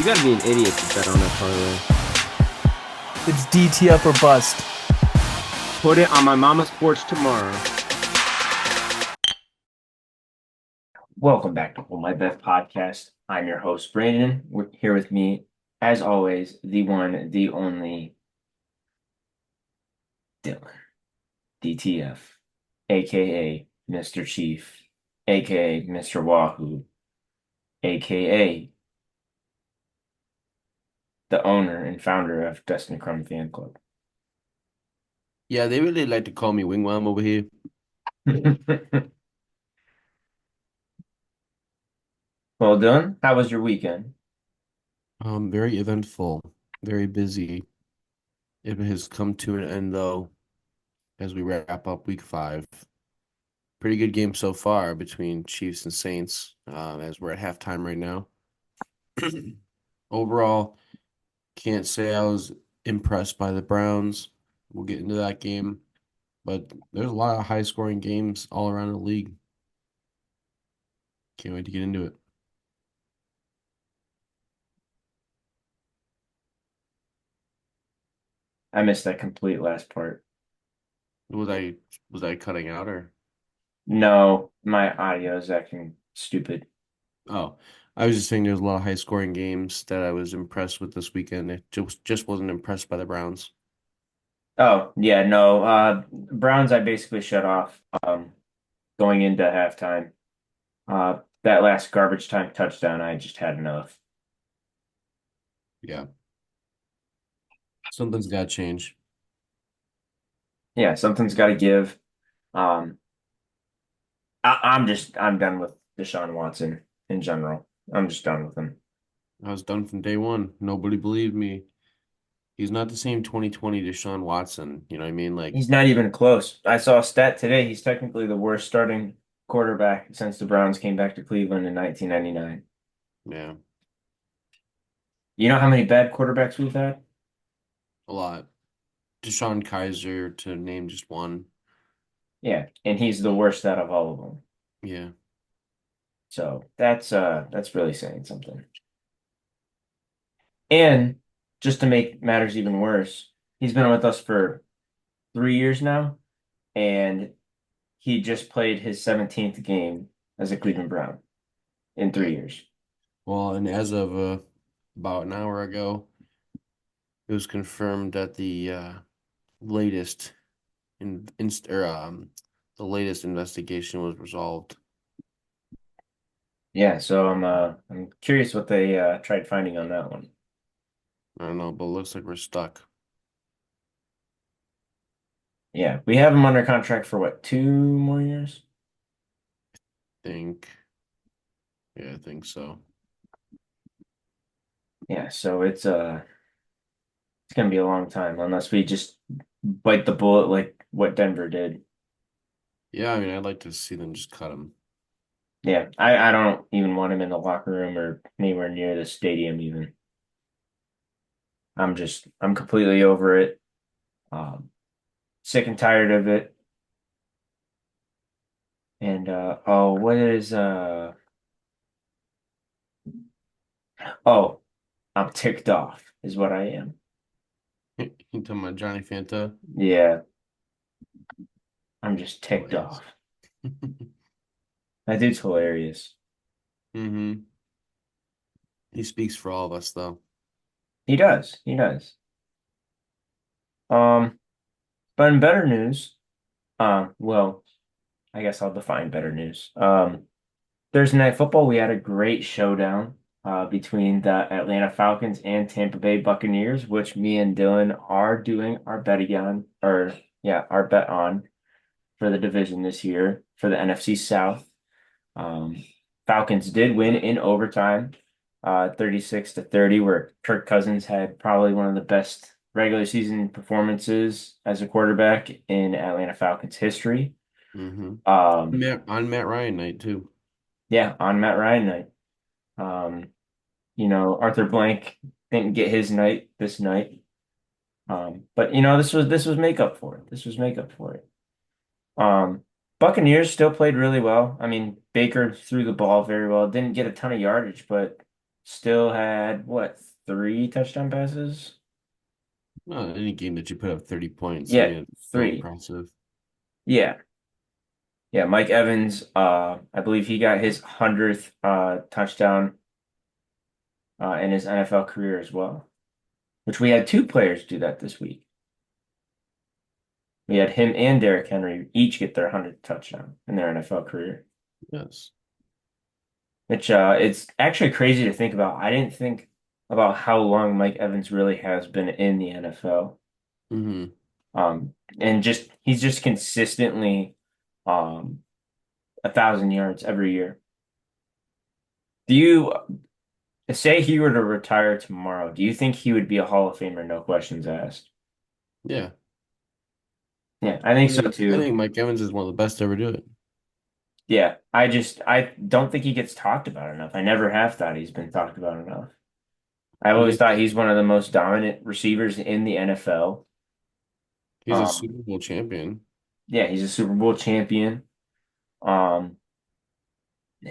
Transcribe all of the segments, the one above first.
gotta be an idiot to bet on that parlay. It's DTF or bust. Put it on my mama's porch tomorrow. Welcome back to Hold My Beth podcast. I'm your host, Brandon. We're here with me, as always, the one, the only Dylan, DTF, aka Mr. Chief, aka Mr. Wahoo, aka the owner and founder of Dustin Crumb Fan Club. Yeah, they really like to call me Wingworm over here. Well done. How was your weekend? Very eventful, very busy. It has come to an end though, as we wrap up week 5. Pretty good game so far between Chiefs and Saints, as we're at halftime right now. Overall, can't say I was impressed by the Browns. We'll get into that game, but there's a lot of high-scoring games all around the league. Can't wait to get into it. I missed that complete last part. Was I cutting out or? No, my audio is acting stupid. Oh, I was just saying there's a lot of high scoring games that I was impressed with this weekend. It just wasn't impressed by the Browns. Oh, yeah, no. Browns I basically shut off going into halftime. That last garbage time touchdown, I just had enough. Yeah. Something's got to change. Yeah, something's got to give. Um, I'm done with Deshaun Watson in general. I'm just done with him. I was done from day one. Nobody believed me. He's not the same 2020 Deshaun Watson. You know what I mean? Like, He's not even close. I saw a stat today. He's technically the worst starting quarterback since the Browns came back to Cleveland in 1999. yeah, You know how many bad quarterbacks we've had? a lot. Deshaun Kaiser to name just one. Yeah, and he's the worst out of all of them. Yeah. So that's really saying something. And just to make matters even worse, he's been with us for 3 years now, and he just played his 17th game as a Cleveland Brown in 3 years. Well, and as of about an hour ago, it was confirmed that the latest in or the latest investigation was resolved. Yeah, so I'm curious what they tried finding on that one. I don't know, but it looks like we're stuck. Yeah, we have him under contract for what, 2 more years? Think. Yeah, I think so. Yeah, so it's gonna be a long time unless we just bite the bullet like what Denver did. Yeah, I mean, I'd like to see them just cut him. Yeah, I don't even want him in the locker room or anywhere near the stadium even. I'm completely over it. Um, Sick and tired of it. And oh, what is oh, I'm ticked off is what I am. You talking about Johnny Fanta? Yeah, I'm just ticked Hilarious. off. That dude's hilarious. Mm-hmm. He speaks for all of us, though. He does. He does. Um, but in better news, well, I guess I'll define better news. Thursday Night Football, we had a great showdown between the Atlanta Falcons and Tampa Bay Buccaneers, which me and Dylan are doing our betting on, or yeah, our bet on for the division this year for the NFC South. Um, Falcons did win in overtime, 36-30, where Kirk Cousins had probably one of the best regular season performances as a quarterback in Atlanta Falcons history. Mm-hmm. Um, On Matt Ryan night, too. yeah, on Matt Ryan night. Arthur Blank didn't get his night this night. But this was makeup for it. This was makeup for it. Um, Buccaneers still played really well. I mean, Baker threw the ball very well. Didn't get a ton of yardage, but still had what, three touchdown passes? Any game that you put up 30 points, I Yeah, mean, it's so three. impressive. Yeah. Yeah, Mike Evans, I believe he got his 100th touchdown in his NFL career as well, which we had two players do that this week. We had him and Derrick Henry each get their 100th touchdown in their NFL career, Yes. which it's actually crazy to think about. I didn't think about how long Mike Evans really has been in the NFL. Hmm. And just he's just consistently um 1,000 yards every year. Do you say he were to retire tomorrow? Do you think he would be a Hall of Famer? No questions asked. Yeah. Yeah, I think so I too. think Mike Evans is one of the best to ever do it. Yeah, I don't think he gets talked about enough. I never have thought he's been talked about enough. I always He's thought he's one of the most dominant receivers in the NFL. he's a Um, Super Bowl champion. yeah, he's a Super Bowl champion. Um,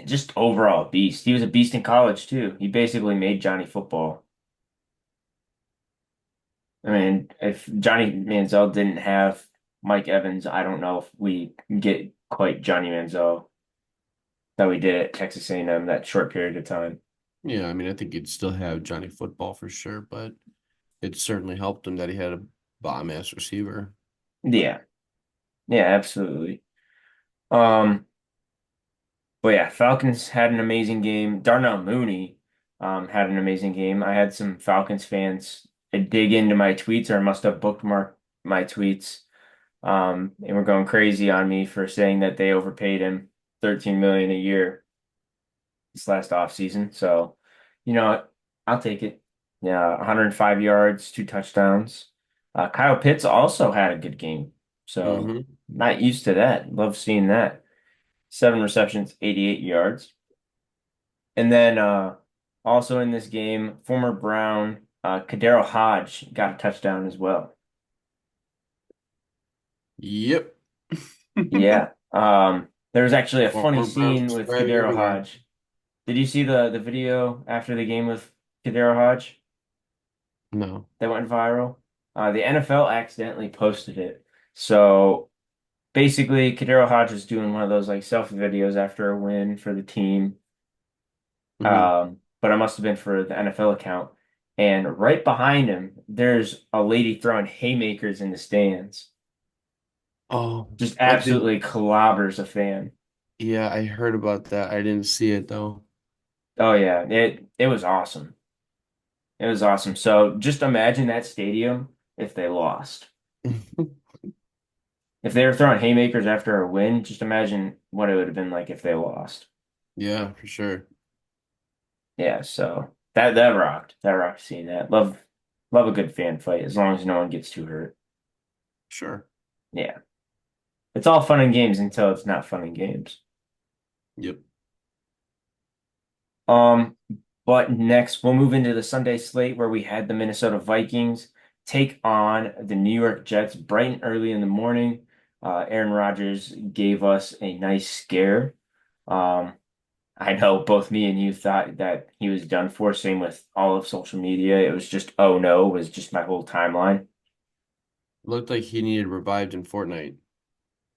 just overall beast. He was a beast in college too. He basically made Johnny football. I mean, if Johnny Manziel didn't have Mike Evans, I don't know if we get quite Johnny Manziel that we did at Texas A&M that short period of time. Yeah, I mean, I think he'd still have Johnny football for sure, but it certainly helped him that he had a bomb ass receiver. Yeah, yeah, absolutely. Um, but yeah, Falcons had an amazing game. Darnell Mooney had an amazing game. I had some Falcons fans dig into my tweets, or must have bookmarked my tweets, and were going crazy on me for saying that they overpaid him 13 million a year this last offseason. So, you know what? I'll take it. Yeah, 105 yards, two touchdowns. Kyle Pitts also had a good game. So, Hmm. not used to that. Love seeing that. Seven receptions, 88 yards. And then also in this game, former Brown, Kadero Hodge got a touchdown as well. Yep. Yeah. There was actually a funny Former Browns scene are with thriving Kadero everywhere. Hodge. Did you see the video after the game with Kadero Hodge No. that went viral? The NFL accidentally posted it. So basically, Kadero Hodge was doing one of those like selfie videos after a win for the team. Hmm. But it must have been for the NFL account. And right behind him, there's a lady throwing haymakers in the stands. Oh, Just what did? absolutely clobbers a fan. Yeah, I heard about that. I didn't see it though. Oh yeah, it was awesome. It was awesome. So just imagine that stadium if they lost. If they were throwing haymakers after a win, just imagine what it would have been like if they lost. Yeah, for sure. Yeah, so that rocked. That rocked seeing that. Love a good fan fight as long as no one gets too hurt. Sure. Yeah. It's all fun and games until it's not fun and games. Yep. Um, but next we'll move into the Sunday slate where we had the Minnesota Vikings take on the New York Jets bright and early in the morning. Aaron Rodgers gave us a nice scare. Um, I know both me and you thought that he was done for. Same with all of social media. It was just, oh no, was just my whole timeline. Looked like he needed revived in Fortnite.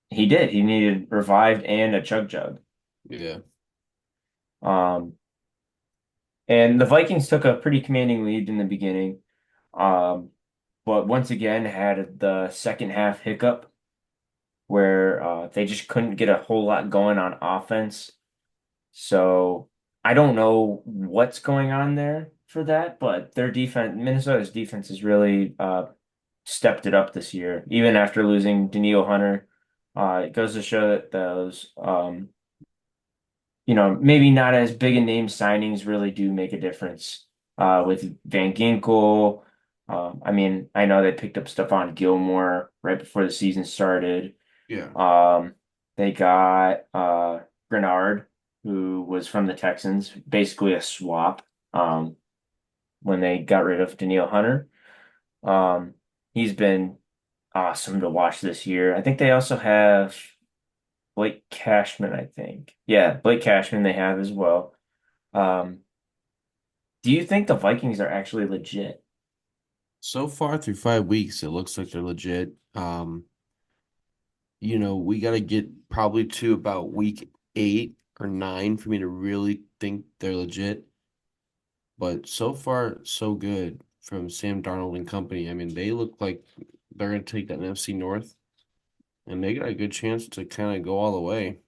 He did. He needed revived and a chug jug. Yeah. Um, and the Vikings took a pretty commanding lead in the beginning. Um, but once again had the second half hiccup where they just couldn't get a whole lot going on offense. So I don't know what's going on there for that, but their defense, Minnesota's defense has really stepped it up this year, even after losing Daniil Hunter. It goes to show that those maybe not as big a name signings really do make a difference. With Van Ginkel, I mean, I know they picked up Stephon Gilmore right before the season started. Yeah. Um, they got Grenard, who was from the Texans, basically a swap. When they got rid of Daniil Hunter, um, he's been awesome to watch this year. I think they also have Blake Cashman, I think. Yeah, Blake Cashman they have as well. Um, Do you think the Vikings are actually legit? So far through 5 weeks, it looks like they're legit. We got to get probably to about week 8 or 9 for me to really think they're legit. But so far, so good from Sam Darnold and company. I mean, they look like they're going to take that NFC North, and they got a good chance to kind of go all the way.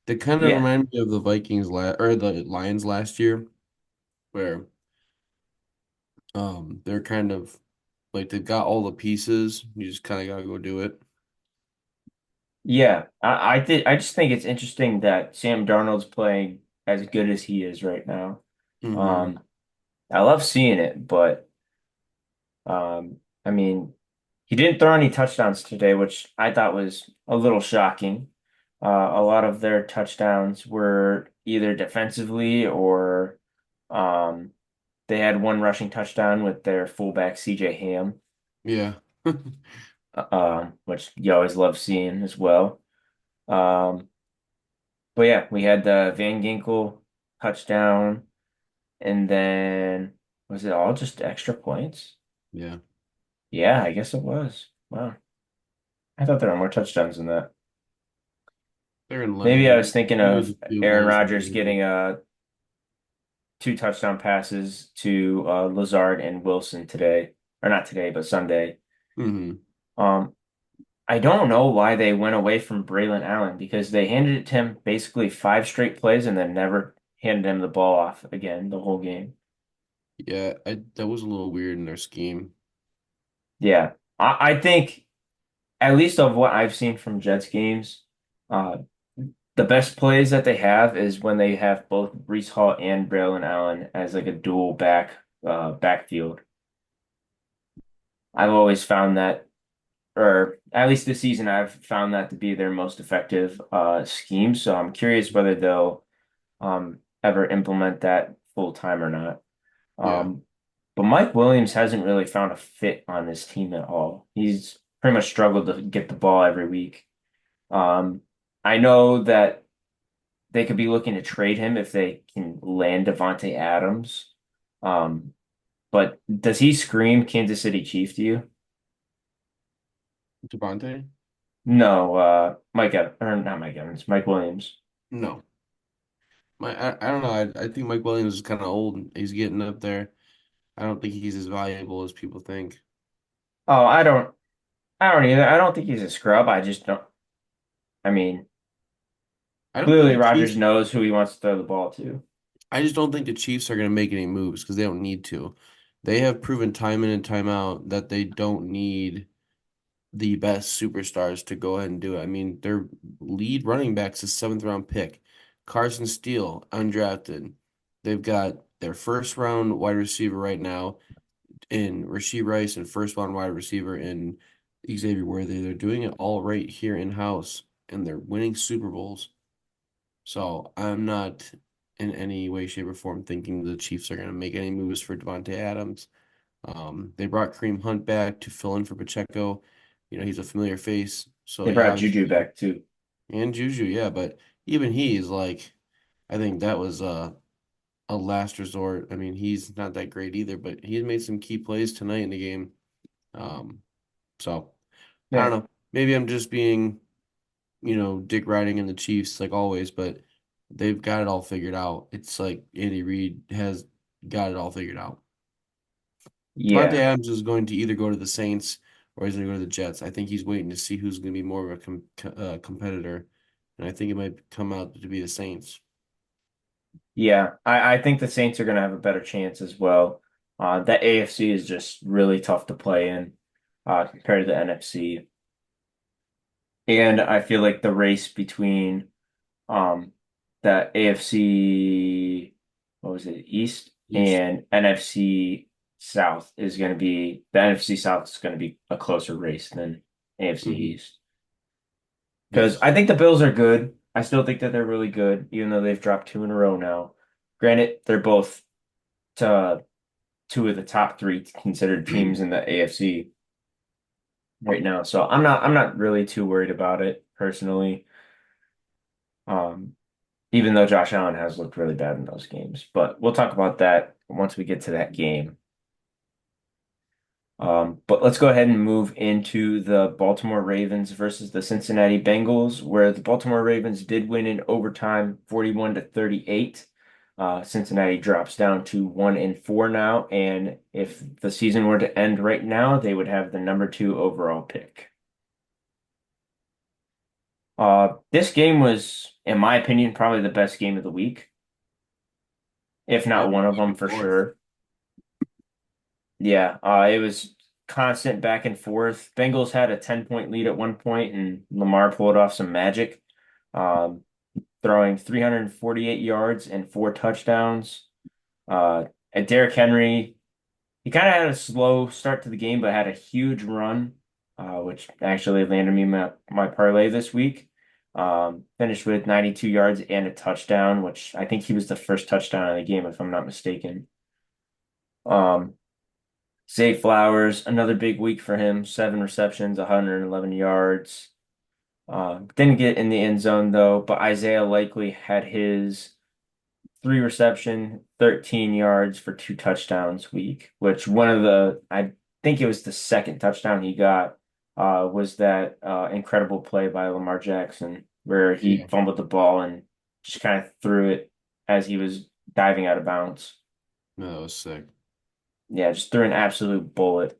They kind of Yeah. remind me of the Vikings or the Lions last year, where they're kind of like they've got all the pieces. You just kind of gotta go do it. Yeah. I just think it's interesting that Sam Darnold's playing as good as he is right now. Mm-hmm. Um, I love seeing it, but I mean, he didn't throw any touchdowns today, which I thought was a little shocking. A lot of their touchdowns were either defensively or um, they had one rushing touchdown with their fullback CJ Ham, Yeah. which you always love seeing as well. Um, but yeah, we had the Van Ginkel touchdown, and then was it all just extra points? Yeah. Yeah, I guess it was. Wow. I thought there were more touchdowns than that. They're gonna let Maybe I him. was thinking He was of a field Aaron goals. Rodgers getting two touchdown passes to Lazard and Wilson today, or not today, but Sunday. Mm-hmm. Um, I don't know why they went away from Braylon Allen because they handed it to him basically five straight plays and then never handed him the ball off again the whole game. Yeah, that was a little weird in their scheme. Yeah, I think at least of what I've seen from Jets games, uh, the best plays that they have is when they have both Breece Hall and Braylon Allen as like a dual backfield. I've always found that, or at least this season, I've found that to be their most effective scheme. So I'm curious whether they'll ever implement that full time or not. Yeah. Um, but Mike Williams hasn't really found a fit on this team at all. He's pretty much struggled to get the ball every week. Um, I know that they could be looking to trade him if they can land Devontae Adams. Um, but does he scream Kansas City Chief to you? Devontae? No, or not Mike Evans, Mike Williams. No. I don't know. I think Mike Williams is kind of old. He's getting up there. I don't think he's as valuable as people think. Oh, I don't either. I don't think he's a scrub. I just don't. I mean, I don't think clearly the Rodgers Chiefs. knows who he wants to throw the ball to. I just don't think the Chiefs are going to make any moves because they don't need to. They have proven time in and time out that they don't need the best superstars to go ahead and do it. I mean, their lead running back's a seventh round pick. Carson Steele, undrafted. They've got their first round wide receiver right now in Rashee Rice and first round wide receiver in Xavier Worthy. They're doing it all right here in house and they're winning Super Bowls. So I'm not in any way, shape, or form thinking the Chiefs are going to make any moves for Devontae Adams. They brought Kareem Hunt back to fill in for Pacheco. He's a familiar face. So They yeah, brought obviously, Juju back too. and Juju, yeah, but even he is like, I think that was a last resort. I mean, he's not that great either, but he's made some key plays tonight in the game. Um, so I don't Yeah, know. Maybe I'm just being, dick riding in the Chiefs like always, but they've got it all figured out. It's like Andy Reid has got it all figured out. Devontae yeah, Adams is going to either go to the Saints or he's going to go to the Jets. I think he's waiting to see who's going to be more of a competitor, and I think it might come out to be the Saints. yeah. I think the Saints are going to have a better chance as well. That AFC is just really tough to play in compared to the NFC. And I feel like the race between um the AFC, what was it, East East. and NFC South is going to be the NFC South is going to be a closer race than AFC Hmm. East. Because Yes. I think the Bills are good. I still think that they're really good, even though they've dropped two in a row now. Granted, they're both to two of the top three considered teams in the AFC right now. So I'm not really too worried about it personally. Um, even though Josh Allen has looked really bad in those games. But we'll talk about that once we get to that game. But let's go ahead and move into the Baltimore Ravens versus the Cincinnati Bengals, where the Baltimore Ravens did win in overtime 41 to 38. Cincinnati drops down to 1-4 now, and if the season were to end right now, they would have the number 2 overall pick. This game was, in my opinion, probably the best game of the week, if Yeah, not one of back them and for forth. sure. Yeah, it was constant back and forth. Bengals had a 10-point lead at one point, and Lamar pulled off some magic, um, throwing 348 yards and 4 touchdowns. And Derrick Henry, he kind of had a slow start to the game, but had a huge run, which actually landed me my parlay this week. Finished with 92 yards and a touchdown, which I think he was the first touchdown of the game, if I'm not mistaken. Um, Zay Flowers, another big week for him, 7 receptions, 111 yards. Didn't get in the end zone though, but Isaiah Likely had his 3 reception, 13 yards for 2 touchdowns week, which I think it was the second touchdown he got, was that incredible play by Lamar Jackson where he Yeah, fumbled the ball and just kind of threw it as he was diving out of bounds. no, that was sick. Yeah, just threw an absolute bullet.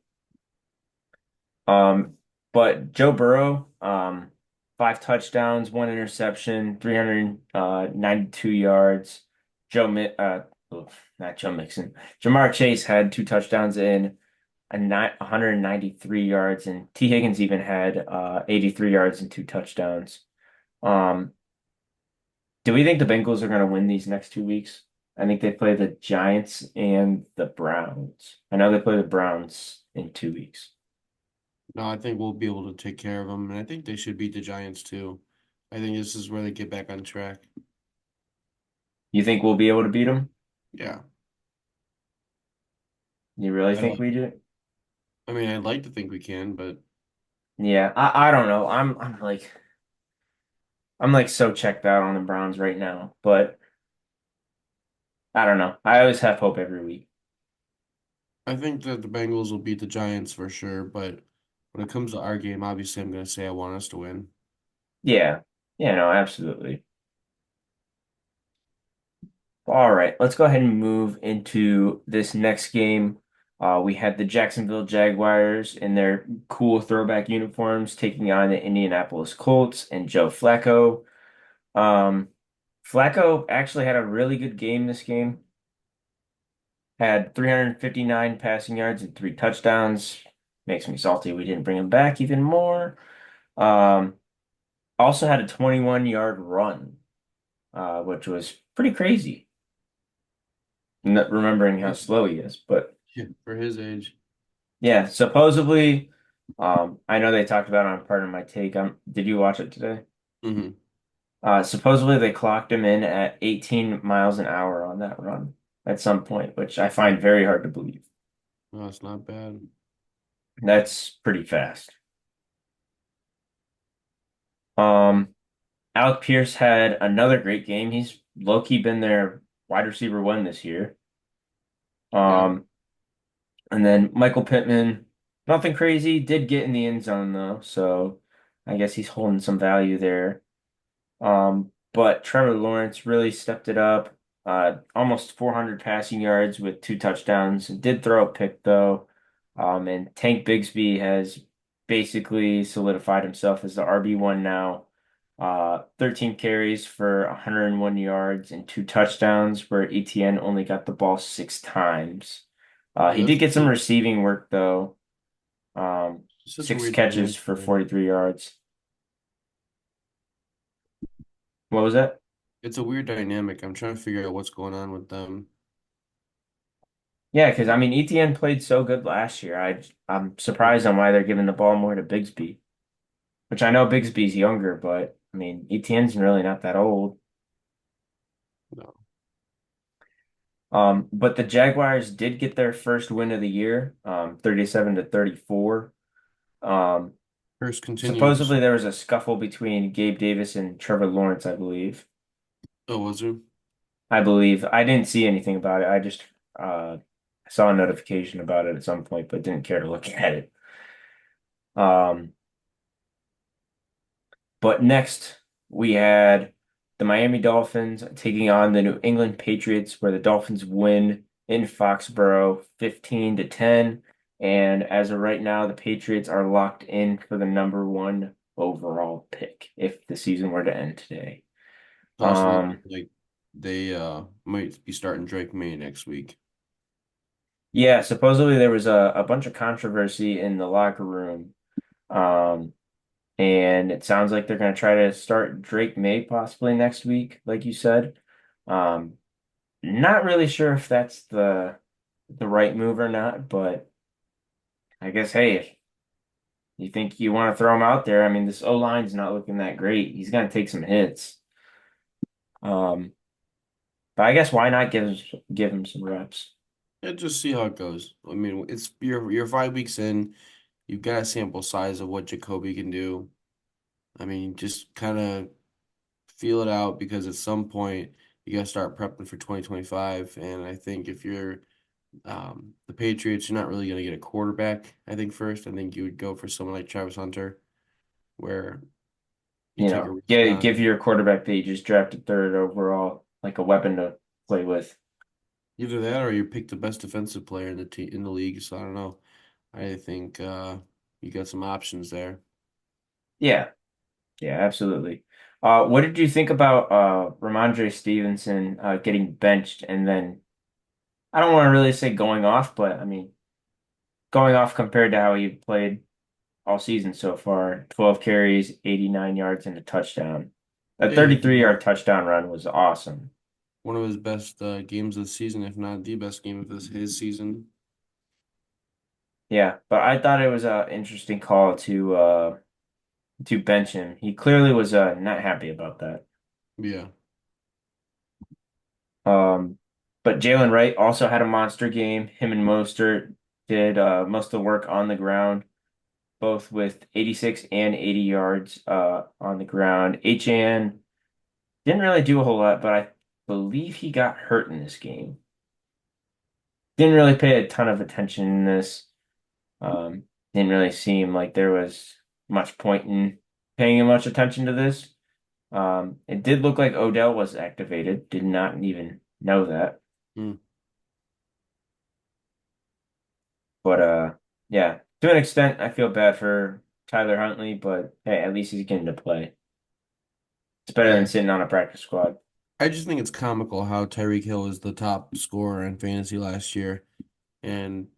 Um, but Joe Burrow, 5 touchdowns, 1 interception, 392 yards. Joe, Mi oh, not Joe Mixon. Jamar Chase had 2 touchdowns and 193 yards, and T. Higgins even had 83 yards and 2 touchdowns. Um, do we think the Bengals are going to win these next 2 weeks? I think they play the Giants and the Browns. I know they play the Browns in 2 weeks. No, I think we'll be able to take care of them, and I think they should beat the Giants too. I think this is where they get back on track. You think we'll be able to beat them? Yeah, You really I think like. we do? I mean, I'd like to think we can, but Yeah, I don't know. I'm like so checked out on the Browns right now, but I don't know. I always have hope every week. I think that the Bengals will beat the Giants for sure. But when it comes to our game, obviously, I'm going to say I want us to win. Yeah. Yeah, no, absolutely. All right, let's go ahead and move into this next game. We had the Jacksonville Jaguars in their cool throwback uniforms taking on the Indianapolis Colts and Joe Flacco. Um, Flacco actually had a really good game this game. Had 359 passing yards and 3 touchdowns. Makes me salty we didn't bring him back even more. Um, Also had a 21-yard run, which was pretty crazy, not remembering how slow he is. But Yeah, for his age. yeah, supposedly, I know they talked about it on Part of My Take. Did you watch it today? Hmm. Supposedly they clocked him in at 18 miles an hour on that run at some point, which I find very hard to believe. No, it's not bad. That's pretty fast. Um, Alec Pierce had another great game. He's low-key been their wide receiver one this year. Yeah. Um, and then Michael Pittman, nothing crazy, did get in the end zone though, so I guess he's holding some value there. But Trevor Lawrence really stepped it up. Almost 400 passing yards with 2 touchdowns. Did throw a pick though. And Tank Bigsby has basically solidified himself as the RB1 now. 13 carries for 101 yards and 2 touchdowns, where ETN only got the ball 6 times. Yeah, He did that's get some weird. receiving work though. Um, Such a six weird catches dynamic for there. 43 yards. What was that? It's a weird dynamic. I'm trying to figure out what's going on with them. Yeah, because I mean ETN played so good last year. I'm surprised Mhm. on why they're giving the ball more to Bigsby, which I know Bigsby's younger, but I mean ETN's really not that old. No. But the Jaguars did get their first win of the year, 37 to 34. Um, Curse continues. Supposedly there was a scuffle between Gabe Davis and Trevor Lawrence, I believe. Oh, was there? I believe. I didn't see anything about it. I just uh saw a notification about it at some point, but didn't care to look at it. Um, but next we had the Miami Dolphins taking on the New England Patriots, where the Dolphins win in Foxborough 15-10. And as of right now, the Patriots are locked in for the number one overall pick if the season were to end today. Also, Um, like they might be starting Drake May next week. yeah, supposedly there was a bunch of controversy in the locker room. Um, and it sounds like they're going to try to start Drake May possibly next week, like you said. Um, Not really sure if that's the right move or not, but I guess hey, if you think you want to throw him out there, I mean this O-line's not looking that great. He's gonna take some hits. Um, but I guess why not give him some reps? Yeah, just see how it goes. I mean, it's you're 5 weeks in. You've got a sample size of what Jacoby can do. I mean, just kind of feel it out because at some point you got to start prepping for 2025. And I think if you're the Patriots, you're not really going to get a quarterback. I think first, I think you would go for someone like Travis Hunter, where you You take a know, risk give on your quarterback that you just drafted third overall like a weapon to play with. either that or you pick the best defensive player in the league. So I don't know. I think you got some options there. Yeah, yeah, absolutely. What did you think about Ramondre Stevenson getting benched and then I don't want to really say going off, but I mean going off compared to how he played all season so far. 12 carries, 89 yards, and a touchdown. A Yeah, he had 33-yard touchdown run was awesome. one of his best games of the season, if not the best game of his season. Yeah, but I thought it was an interesting call to bench him. He clearly was not happy about that. Yeah. Um, but Jalen Wright also had a monster game. Him and Mostert did most of the work on the ground, both with 86 and 80 yards on the ground. HN didn't really do a whole lot, but I believe he got hurt in this game. Didn't really pay a ton of attention in this. Didn't really seem like there was much point in paying much attention to this. It did look like Odell was activated. Did not even know that. Hmm. But yeah, to an extent, I feel bad for Tyler Huntley, but hey, at least he's getting to play. It's better Yeah. than sitting on a practice squad. I just think it's comical how Tyreek Hill was the top scorer in fantasy last year, and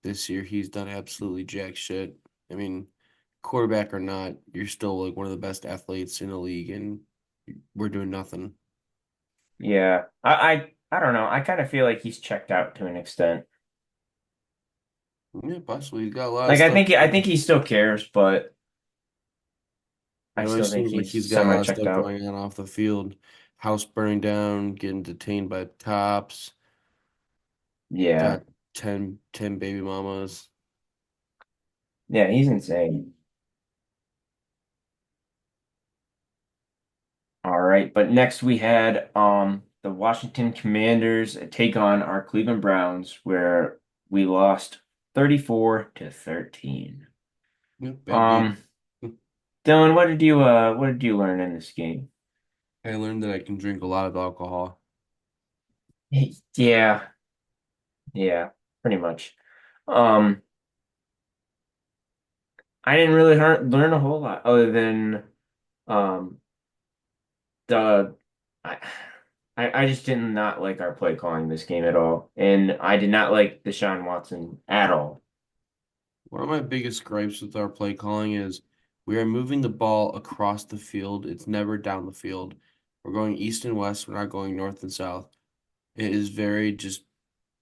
this year he's done absolutely jack shit. I mean, quarterback or not, you're still like one of the best athletes in the league, and we're doing nothing. Yeah, I don't know. I kind of feel like he's checked out to an extent. Yeah, possibly. He's got a lot of Like stuff I going. think he still cares, but It I always still think seems like he's he's got a semi lot of checked stuff out. going on off the field. House burning down, getting detained by cops, Yeah. got ten baby mamas. Yeah, he's insane. All right, but next we had the Washington Commanders take on our Cleveland Browns where we lost 34-13. Yeah, bad game. Um Dylan, what did you learn in this game? I learned that I can drink a lot of alcohol. Yeah, yeah, pretty much. Um I didn't really learn a whole lot other than um the I, I just did not like our play calling this game at all, and I did not like Deshaun Watson at all. One of my biggest gripes with our play calling is we are moving the ball across the field. It's never down the field. We're going east and west. We're not going north and south. It is very just,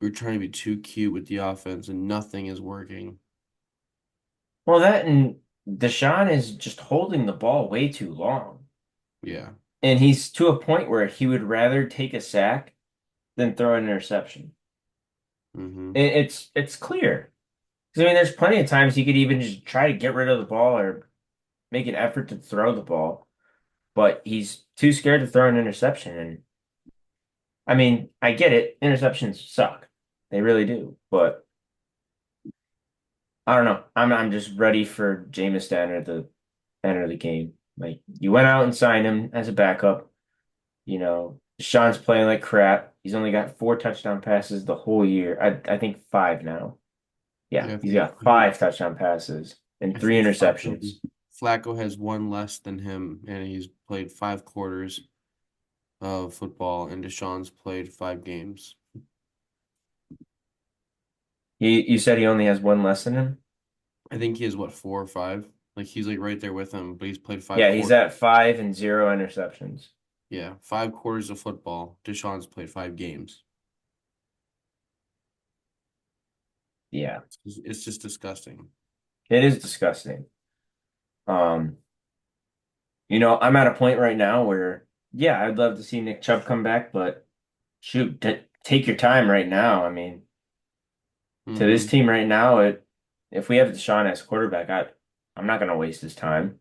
we're trying to be too cute with the offense and nothing is working. Well, that and Deshaun is just holding the ball way too long, Yeah. and he's to a point where he would rather take a sack than throw an interception. Mm-hmm. It's clear. 'Cause, I mean, there's plenty of times he could even just try to get rid of the ball or make an effort to throw the ball, but he's too scared to throw an interception. And I mean, I get it. Interceptions suck. They really do. But I don't know. I'm just ready for Jameis to enter the game. Like you went out and signed him as a backup. Deshaun's playing like crap. He's only got 4 touchdown passes the whole year. I think 5 now. Yeah, Yeah, he's got 5 touchdown passes and I 3 think interceptions. Flacco has one less than him, and he's played 5 quarters of football, and Deshaun's played 5 games. You said he only has one less than him? I think he has what, 4 or 5? Like he's like right there with him, but he's played five Yeah, he's quarters. at 5 and 0 interceptions. Yeah, 5 quarters of football. Deshaun's played 5 games. Yeah, It's just disgusting. it is disgusting. Um, I'm at a point right now where, yeah, I'd love to see Nick Chubb come back, but shoot, take your time right now. I mean, to this Mm-hmm. team right now, if we have Deshaun as quarterback, I'm not going to waste his time.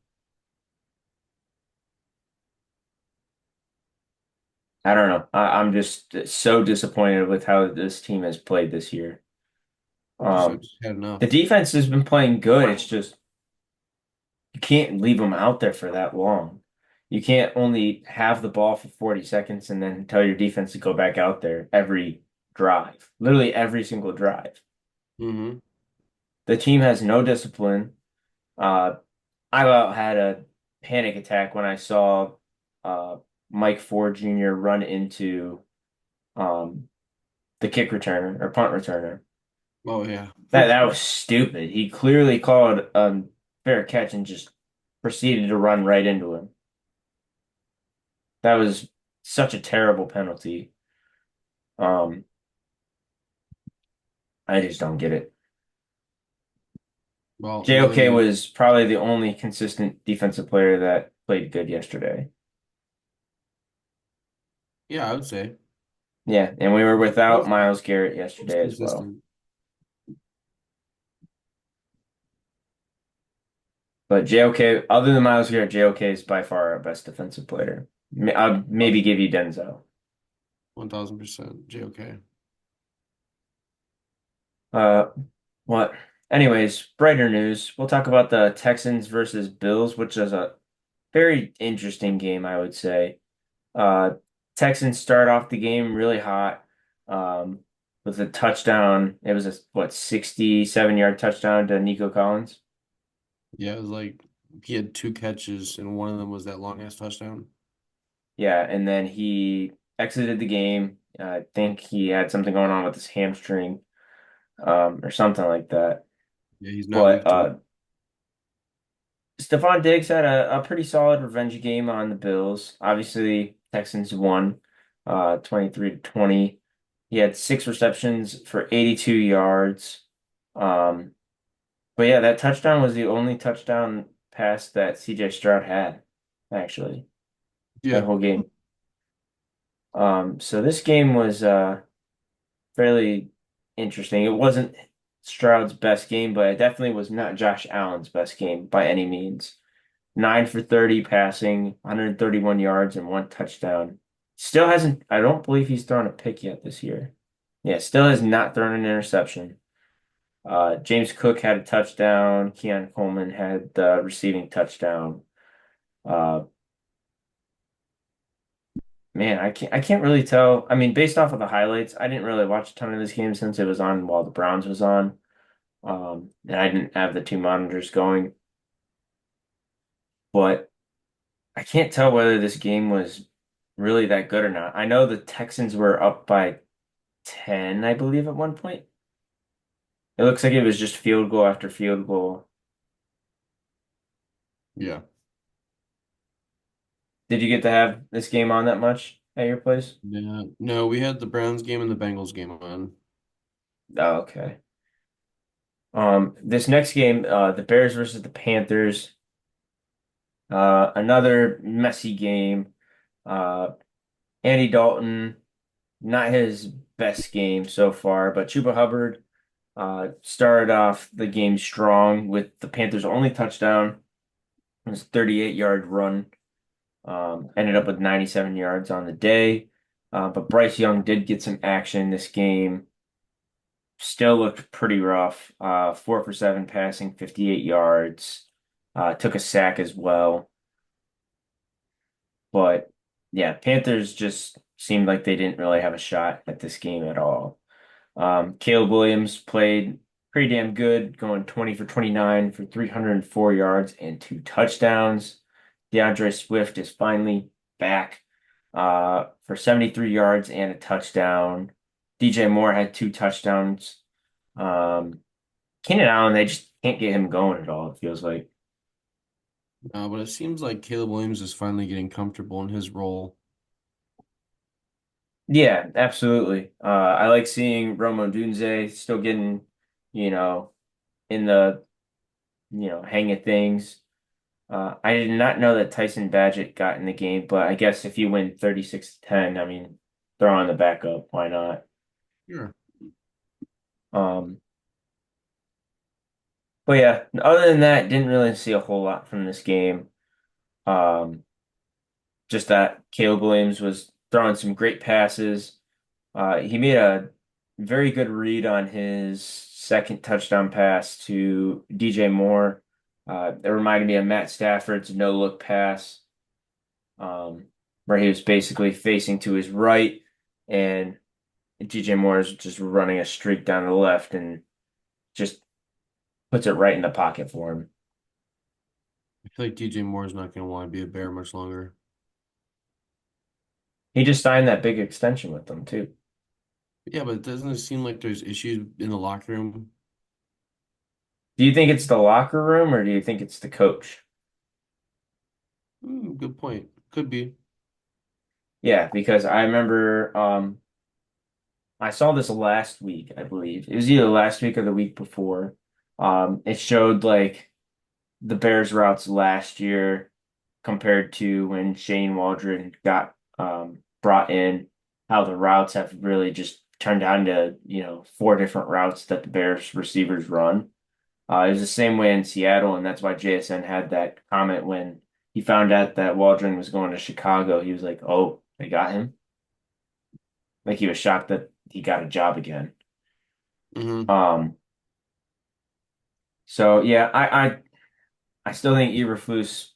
I don't know. I'm just so disappointed with how this team has played this year. I've Um, just had the enough. defense has been playing good. It's just you can't leave them out there for that long. You can't only have the ball for 40 seconds and then tell your defense to go back out there every drive, literally every single drive. Mm-hmm. The team has no discipline. Uh, I about had a panic attack when I saw uh, Mike Ford Jr. run into um, the kick returner or punt returner. Oh yeah. That was stupid. He clearly called a fair catch and just proceeded to run right into him. That was such a terrible penalty. Um, I just don't get it. Well, JOK was probably the only consistent defensive player that played good yesterday. yeah, I would say Yeah, and we were without most, Myles Garrett most yesterday as well. consistent. But JOK, other than Myles Garrett, JOK is by far our best defensive player. I'll maybe give you Denzel. 1,000% JOK. Uh, what? Anyways, brighter news. We'll talk about the Texans versus Bills, which is a very interesting game, I would say. Uh, Texans start off the game really hot, um, with a touchdown. It was a 67-yard touchdown to Nico Collins. Yeah, it was like he had 2 catches, and one of them was that long ass touchdown. Yeah, and then he exited the game. I think he had something going on with his hamstring, or something like that. Yeah, he's not But week to week. Stephon Diggs had a pretty solid revenge game on the Bills. Obviously, Texans won 23 to 20. He had 6 receptions for 82 yards. Um, but yeah, that touchdown was the only touchdown pass that CJ Stroud had, actually, that Yeah, whole game. So this game was fairly interesting. It wasn't Stroud's best game, but it definitely was not Josh Allen's best game by any means. 9 for 30 passing, 131 yards and 1 touchdown. Still hasn't, I don't believe he's thrown a pick yet this year. Yeah, still has not thrown an interception. James Cook had a touchdown. Keon Coleman had the receiving touchdown. Uh, man, I can't really tell. I mean, based off of the highlights, I didn't really watch a ton of this game since it was on while the Browns was on. And I didn't have the 2 monitors going, but I can't tell whether this game was really that good or not. I know the Texans were up by 10, I believe, at one point. It looks like it was just field goal after field goal. yeah. Did you get to have this game on that much at your place? Yeah. No, we had the Browns game and the Bengals game on. Oh, okay. This next game, the Bears versus the Panthers, another messy game. Uh, Andy Dalton, not his best game so far, but Chuba Hubbard started off the game strong with the Panthers' only touchdown. It was a 38-yard run. Ended up with 97 yards on the day. But Bryce Young did get some action this game. Still looked pretty rough. 4 for 7 passing, 58 yards. Took a sack as well. But yeah, Panthers just seemed like they didn't really have a shot at this game at all. Caleb Williams played pretty damn good, going 20 for 29 for 304 yards and 2 touchdowns. DeAndre Swift is finally back for 73 yards and a touchdown. DJ Moore had 2 touchdowns. Um, Keenan Allen, they just can't get him going at all, it feels like. But it seems like Caleb Williams is finally getting comfortable in his role. Yeah, absolutely. I like seeing Rome Odunze still getting, you know, in the, hang of things. I did not know that Tyson Badgett got in the game, but I guess if you win 36-10, I mean, throw on the backup. Why not? Sure. Um, but yeah, other than that, didn't really see a whole lot from this game. Um, just that Caleb Williams was throwing some great passes. He made a very good read on his second touchdown pass to DJ Moore. It reminded me of Matt Stafford's no-look pass, um, where he was basically facing to his right, and DJ Moore is just running a streak down the left and just puts it right in the pocket for him. I feel like DJ Moore is not going to want to be a Bear much longer. He just signed that big extension with them too. Yeah, but doesn't it seem like there's issues in the locker room? Do you think it's the locker room or do you think it's the coach? Good point. Could be. Yeah, because I remember I saw this last week, I believe. It was either last week or the week before. It showed like the Bears routes last year compared to when Shane Waldron got brought in, how the routes have really just turned out into, 4 different routes that the Bears receivers run. It was the same way in Seattle, and that's why JSN had that comment when he found out that Waldron was going to Chicago. He was like, "Oh, they got him." Like he was shocked that he got a job again. Hmm. Um, so yeah, I still think Eberflus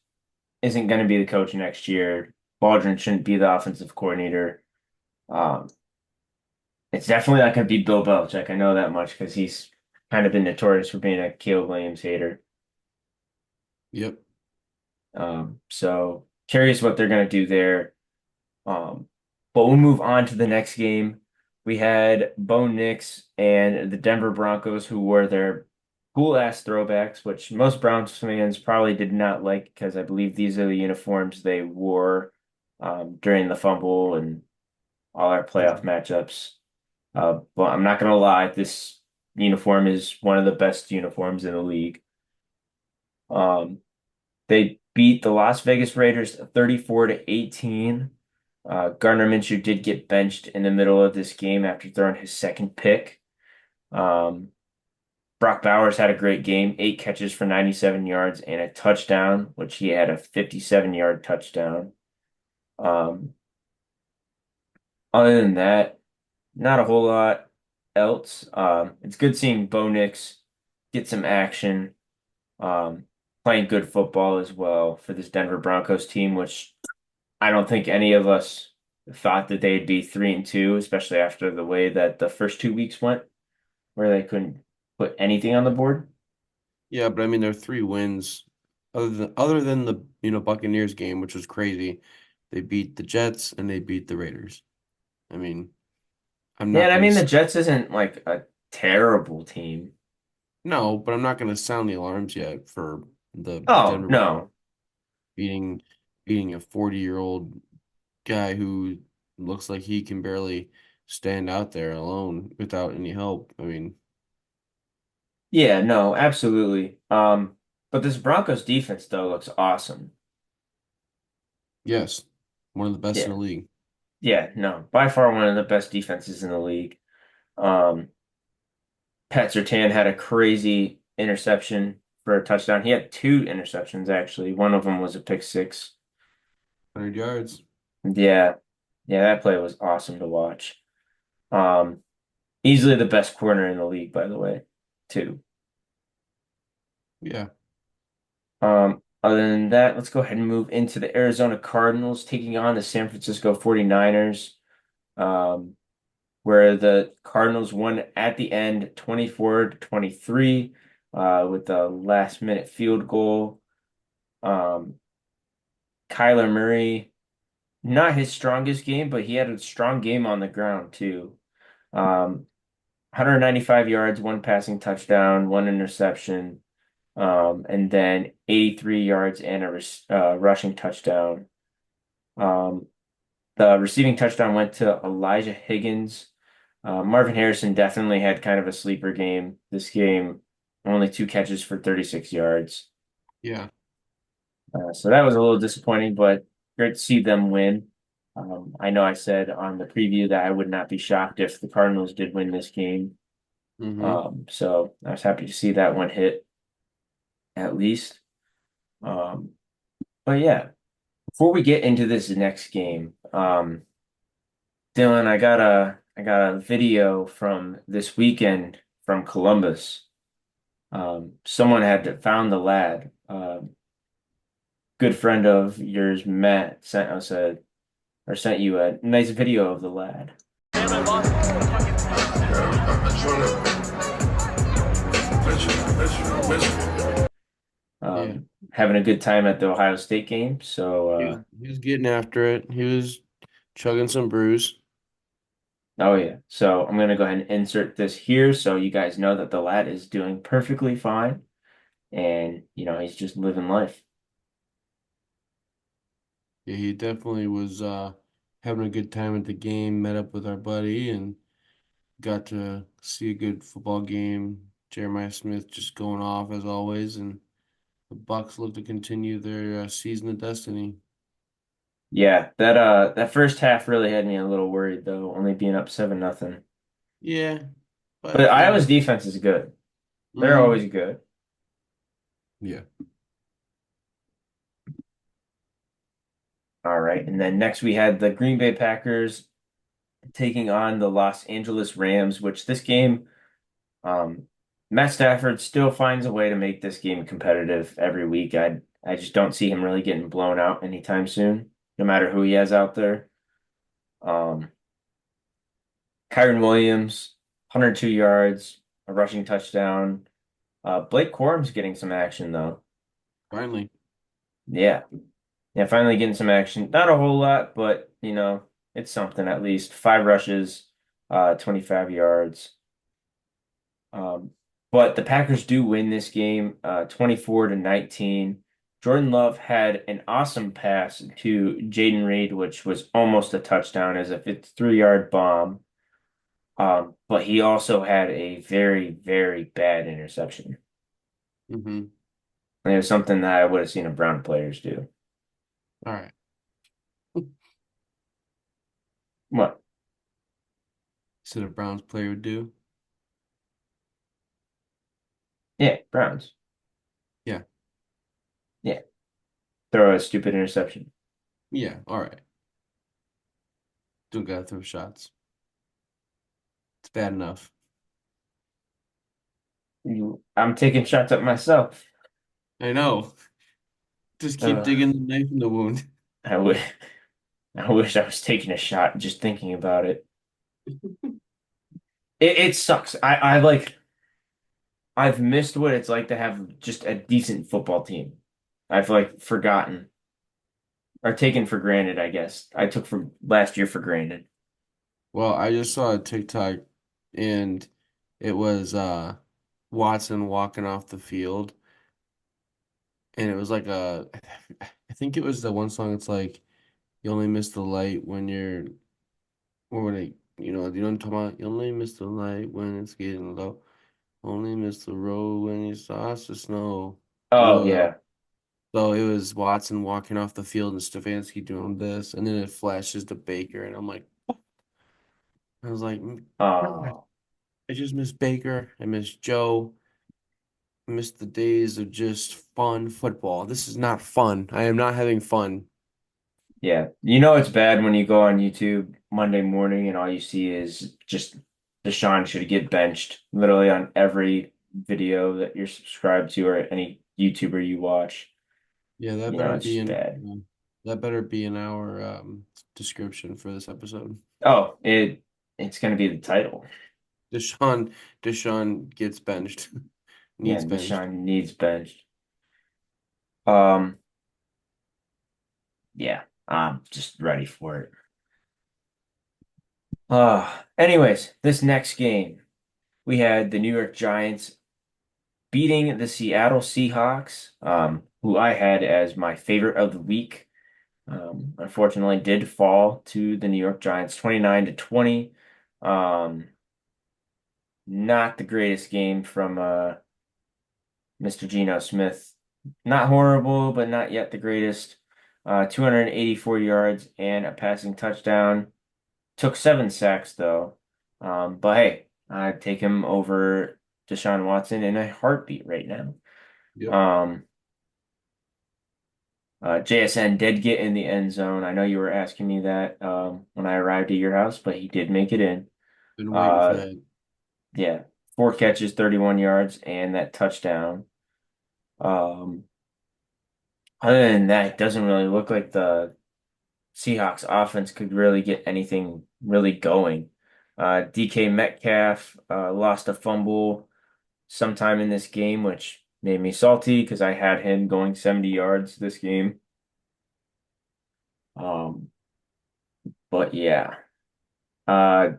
isn't going to be the coach next year. Waldron shouldn't be the offensive coordinator. Um, it's definitely not going to be Bill Belichick. I know that much because he's kind of been notorious for being a Caleb Williams hater. Yep. So curious what they're going to do there. Um, but we'll move on to the next game. We had Bo Nix and the Denver Broncos, who wore their cool ass throwbacks, which most Browns fans probably did not like because I believe these are the uniforms they wore during the fumble and all our playoff Mhm. matchups. But I'm not gonna lie, this uniform is one of the best uniforms in the league. Um, they beat the Las Vegas Raiders 34-18. Gardner Minshew did get benched in the middle of this game after throwing his second pick. Um, Brock Bowers had a great game, 8 catches for 97 yards and a touchdown, which he had a 57-yard touchdown. Um, Other than that, not a whole lot else. It's good seeing Bo Nix get some action, um, playing good football as well for this Denver Broncos team, which I don't think any of us thought that they'd be 3-2, especially after the way that the first 2 weeks went, where they couldn't put anything on the board. Yeah, but I mean, there are 3 wins. Other than the Buccaneers game, which was crazy. They beat the Jets and they beat the Raiders. I mean, I'm Yeah, not and I gonna mean the s- Jets isn't like a terrible team. no, but I'm not gonna sound the alarms yet for the Oh, Denver no. beating beating a 40-year-old guy who looks like he can barely stand out there alone without any help. I mean, Yeah, no, absolutely. But this Broncos defense though looks awesome. yes, one of the best in Yeah. the league. Yeah, no, by far one of the best defenses in the league. Um, Pat Surtain had a crazy interception for a touchdown. He had 2 interceptions actually. One of them was a pick six. 100 yards. Yeah, yeah, that play was awesome to watch. Um, Easily the best corner in the league, by the way, too. Yeah. Other than that, let's go ahead and move into the Arizona Cardinals taking on the San Francisco 49ers, where the Cardinals won at the end 24-23 with a last minute field goal. Um, Kyler Murray, not his strongest game, but he had a strong game on the ground too. 195 yards, one passing touchdown, one interception, and then 83 yards and a rushing touchdown. Um, the receiving touchdown went to Elijah Higgins. Marvin Harrison definitely had kind of a sleeper game this game, only two catches for 36 yards. Yeah. So that was a little disappointing, but great to see them win. I know I said on the preview that I would not be shocked if the Cardinals did win this game. Mm-hmm. So I was happy to see that one hit at least. Um, but yeah, before we get into this next game, Dylan, I got a video from this weekend from Columbus. Someone had found the lad. Good friend of yours, Matt, sent us a or sent you a nice video of the lad. Yeah. Having a good time at the Ohio State game. So, He was getting after it. He was chugging some brews. oh yeah. So I'm gonna go ahead and insert this here so you guys know that the lad is doing perfectly fine, and he's just living life. Yeah, he definitely was having a good time at the game, met up with our buddy and got to see a good football game. Jeremiah Smith just going off as always, and the Bucks look to continue their season of destiny. Yeah, that first half really had me a little worried though, only being up 7-0. Yeah, But but you know, Iowa's defense is good. They're mm, always good. yeah, All right. And then next we had the Green Bay Packers taking on the Los Angeles Rams, which this game, um, Matt Stafford still finds a way to make this game competitive every week. I just don't see him really getting blown out anytime soon, no matter who he has out there. Um, Kyron Williams, 102 yards, a rushing touchdown. Blake Corum's getting some action though. finally. Yeah. Yeah, finally getting some action. Not a whole lot, but it's something at least. Five rushes, 25 yards. Um, but the Packers do win this game, 24-19. Jordan Love had an awesome pass to Jaden Reed, which was almost a touchdown as a 53-yard bomb. But he also had a very, very bad interception. Mm-hmm. And it was something that I would have seen a Brown players do. All right. What? So the Browns player would do. Yeah, Browns. Yeah, Yeah, throw a stupid interception. yeah. All right. Don't gotta throw shots. It's bad enough. I'm taking shots at myself. I know. Just keep Uh, digging the knife in the wound. I would. I wish I was taking a shot just thinking about it. It sucks. I've missed what it's like to have just a decent football team. I've forgotten or taken for granted, I guess. I took for last year for granted. Well, I just saw a TikTok and it was Watson walking off the field and it was like I think it was the one song it's like you only miss the light when you're or when it you know what I'm talking about? You only miss the light when it's getting low. Only miss the road when it starts to snow. You Oh know that. yeah. So it was Watson walking off the field and Stefankski doing this, and then it flashes to Baker, and I'm like, I was like, God, Oh, I just miss Baker. I miss Joe. I miss the days of just fun football. This is not fun. I am not having fun. Yeah. You know it's bad when you go on YouTube Monday morning and all you see is just Deshaun should get benched literally on every video that you're subscribed to or any YouTuber you watch. Yeah, that You know, better it's be just in bad. that better be in our description for this episode. Oh, it's gonna be the title. Deshaun Deshaun gets benched. Yeah, Needs benched. Deshaun needs benched. Um, yeah, I'm just ready for it. Anyways, this next game, we had the New York Giants beating the Seattle Seahawks, who I had as my favorite of the week. Unfortunately, did fall to the New York Giants 29-20. Um, not the greatest game from Mr. Geno Smith. Not horrible, but not yet the greatest. 284 yards and a passing touchdown. Took 7 sacks though. But hey, I'd take him over Deshaun Watson in a heartbeat right now. Yep. Um, JSN did get in the end zone. I know you were asking me that when I arrived at your house, but he did make it in. Been waiting for Uh, that. yeah, 4 catches, 31 yards, and that touchdown. Um, Other than that, it doesn't really look like the Seahawks offense could really get anything really going. DK Metcalf lost a fumble sometime in this game, which made me salty because I had him going 70 yards this game. Um, but yeah, uh,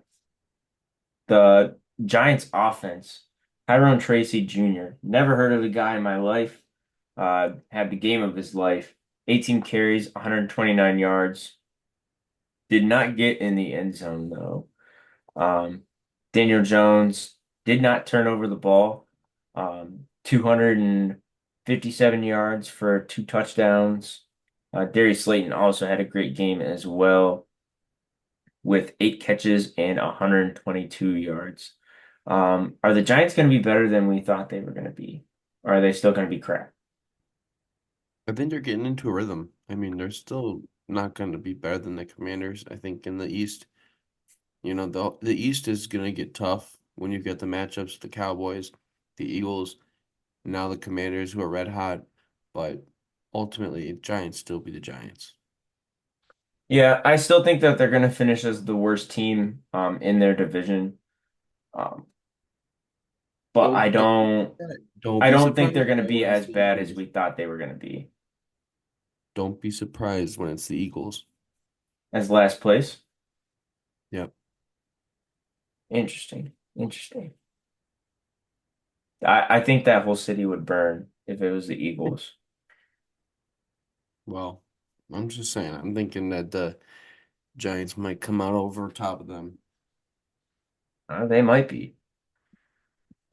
the Giants offense, Tyrone Tracy Jr., never heard of the guy in my life. Had the game of his life, 18 carries, 129 yards. Did not get in the end zone though. Um, Daniel Jones did not turn over the ball. 257 yards for 2 touchdowns. Darius Slayton also had a great game as well with 8 catches and 122 yards. Are the Giants going to be better than we thought they were going to be? Or are they still going to be crap? I think they're getting into a rhythm. I mean, they're still not going to be better than the Commanders. I think in the East, the East is going to get tough when you get the matchups, the Cowboys, the Eagles, now the Commanders who are red hot, but ultimately, Giants still be the Giants. Yeah, I still think that they're going to finish as the worst team in their division. Um, but Don't I think that. Don't I be don't think they're surprised going to though be when it's as the bad as Eagles. we thought they were going to be. Don't be surprised when it's the Eagles. As last place. Yep. Interesting. Interesting. I think that whole city would burn if it was the Eagles. Well, I'm just saying. I'm thinking that the Giants might come out over top of them. They might be.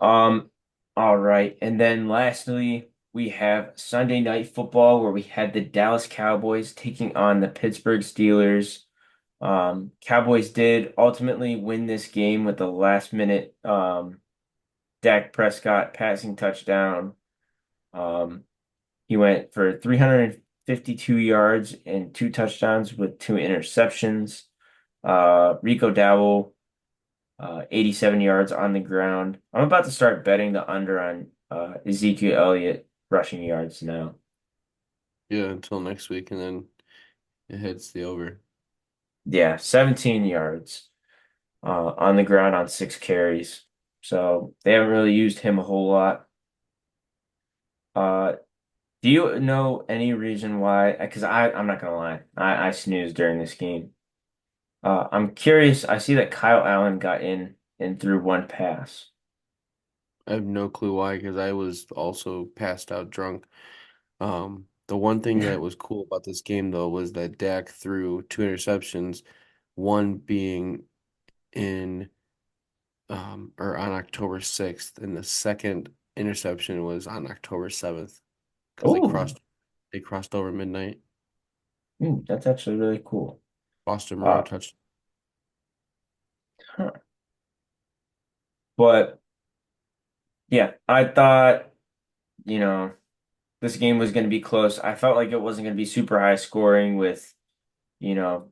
Um, all right. And then lastly, we have Sunday Night Football where we had the Dallas Cowboys taking on the Pittsburgh Steelers. Cowboys did ultimately win this game with the last minute Dak Prescott passing touchdown. Um, he went for 352 yards and 2 touchdowns with 2 interceptions. Rico Dowell 87 yards on the ground. I'm about to start betting the under on Ezekiel Elliott rushing yards now. Yeah, until next week, and then it hits the over. Yeah, 17 yards on the ground on 6 carries. So they haven't really used him a whole lot. Uh, do you know any reason why? Because I'm not gonna lie, I snoozed during this game. I'm curious. I see that Kyle Allen got in and threw 1 pass. I have no clue why, because I was also passed out drunk. The one thing that was cool about this game though was that Dak threw 2 interceptions, one being in or on October 6th, and the second interception was on October 7th because Oh, they crossed over midnight. that's actually really cool. Foster Moreau Uh, touched. huh. But yeah, I thought, you know, this game was going to be close. I felt like it wasn't going to be super high scoring with you know,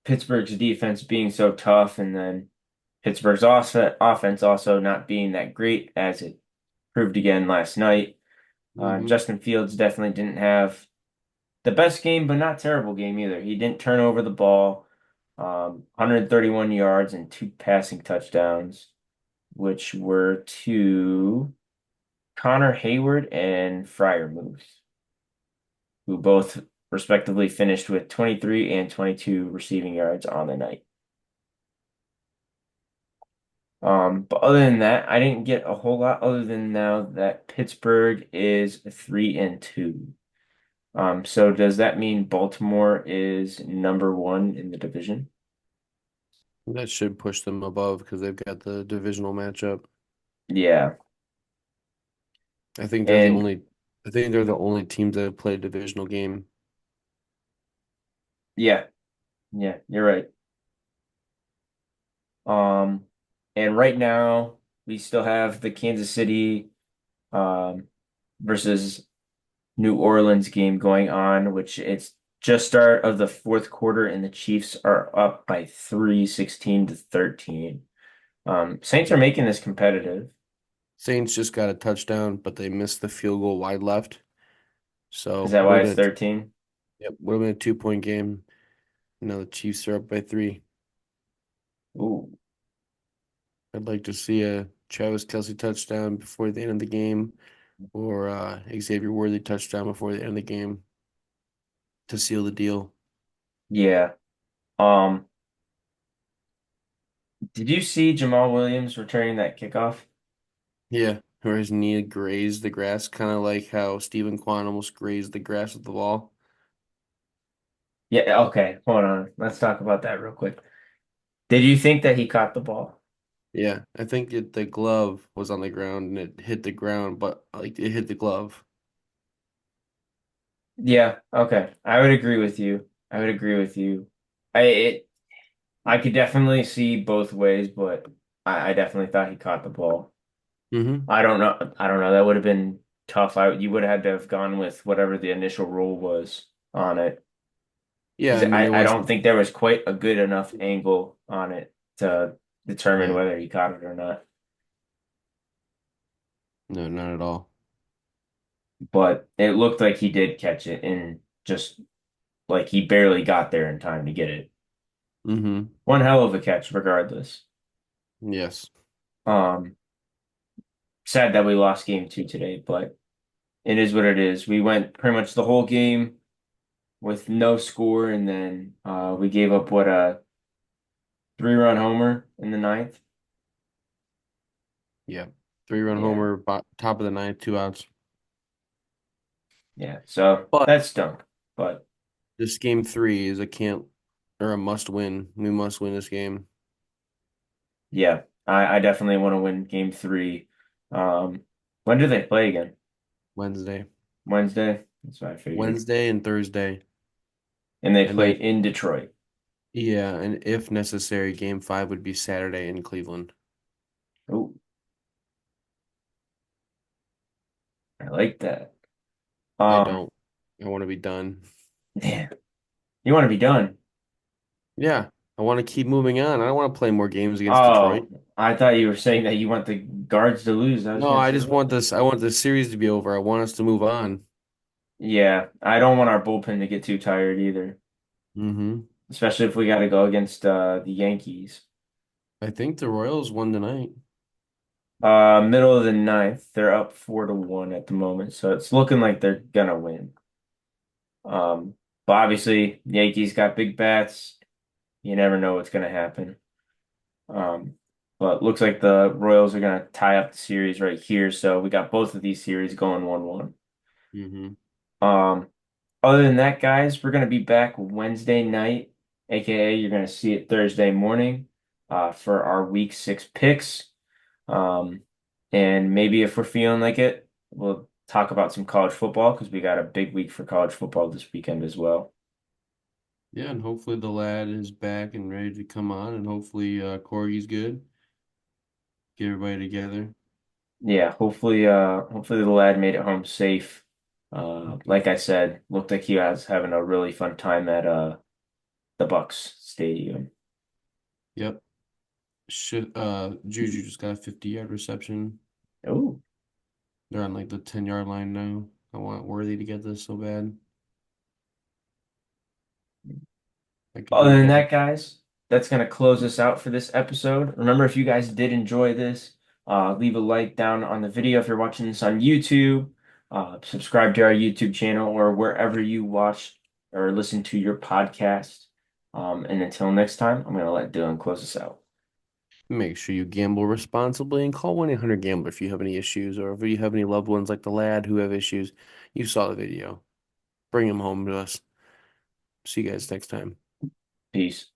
Pittsburgh's defense being so tough and then Pittsburgh's offense also not being that great as it proved again last night. Mm-hmm. Justin Fields definitely didn't have the best game, but not terrible game either. He didn't turn over the ball, 131 yards and two passing touchdowns, which were to Connor Hayward and Freiermuth, who both respectively finished with 23 and 22 receiving yards on the night. But other than that, I didn't get a whole lot other than now that Pittsburgh is 3-2. So does that mean Baltimore is number one in the division? That should push them above because they've got the divisional matchup. Yeah. I think they're the And only I think they're the only teams that have played a divisional game. yeah, yeah, you're right. Um, and right now we still have the Kansas City um versus New Orleans game going on, which it's just start of the fourth quarter and the Chiefs are up by three, 16-13. Saints are making this competitive. Saints just got a touchdown, but they missed the field goal wide left. Is So that would why have it's been 13? yep, would have been a 2 point game. Now the Chiefs are up by three. Ooh, I'd like to see a Travis Kelce touchdown before the end of the game, or Xavier Worthy touchdown before the end of the game to seal the deal. yeah. Um, did you see Jamal Williams returning that kickoff? Yeah, where his knee grazed the grass, kind of like how Stephen Kwan almost grazed the grass with the ball. Yeah, okay, hold on. Let's talk about that real quick. Did you think that he caught the ball? Yeah, I think the glove was on the ground and it hit the ground, but like it hit the glove. Yeah, okay. I would agree with you. I would agree with you. It I could definitely see both ways, but I definitely thought he caught the ball. Mm-hmm. I don't know. I don't know. That would have been tough. You would have had to have gone with whatever the initial rule was on it. Yeah, Because I mean it I don't wasn't. think there was quite a good enough angle on it to determine Yeah, whether he caught it or not. no, not at all. But it looked like he did catch it and just like he barely got there in time to get it. Mm-hmm. One hell of a catch, regardless. Yes. Um, Sad that we lost game two today, but it is what it is. We went pretty much the whole game with no score, and then we gave up what a three-run homer in the ninth. Yeah. 3 run Yeah, homer, top of the ninth, 2 outs. yeah. So But that stunk. But this game three is a can't or a must win. We must win this game yeah, I definitely want to win game three. When do they play again? Wednesday. Wednesday? That's what I figured. Wednesday and Thursday. And they And play then in Detroit. yeah, and if necessary, game five would be Saturday in Cleveland. Oh, I like that. I Um, don't. I want to be done. yeah, you want to be done. Yeah, I want to keep moving on. I don't want to play more games against Detroit. Oh, I thought you were saying that you want the guards to lose. I was No, gonna I say, just what want the? this. I want this series to be over. I want us to move on. Yeah, I don't want our bullpen to get too tired either, Mm-hmm. especially if we got to go against the Yankees. I think the Royals won tonight. Middle of the ninth, they're up 4-1 at the moment, so it's looking like they're gonna win. Um, but obviously, Yankees got big bats. You never know what's gonna happen. Um, but looks like the Royals are gonna tie up the series right here, so we got both of these series going 1-1. Mm-hmm. Um, Other than that, guys, we're gonna be back Wednesday night, aka you're gonna see it Thursday morning, for our week six picks. Um, and maybe if we're feeling like it, we'll talk about some college football because we got a big week for college football this weekend as well. Yeah, and hopefully the lad is back and ready to come on, and hopefully Corgi's good. Get everybody together. Yeah, hopefully the lad made it home safe. Like I said, looked like he was having a really fun time the Bucks Stadium. Yep. Juju just got a 50-yard reception. Oh. They're on like the 10-yard line now. I want Worthy to get this so bad. I could do Other it than again. that, guys, that's going to close us out for this episode. Remember, if you guys did enjoy this, leave a like down on the video if you're watching this on YouTube. Subscribe to our YouTube channel or wherever you watch or listen to your podcast. And until next time, I'm going to let Dylan close us out. Make sure you gamble responsibly and call 1-800-GAMBLER if you have any issues or if you have any loved ones like the lad who have issues. You saw the video. Bring them home to us. See you guys next time. Peace.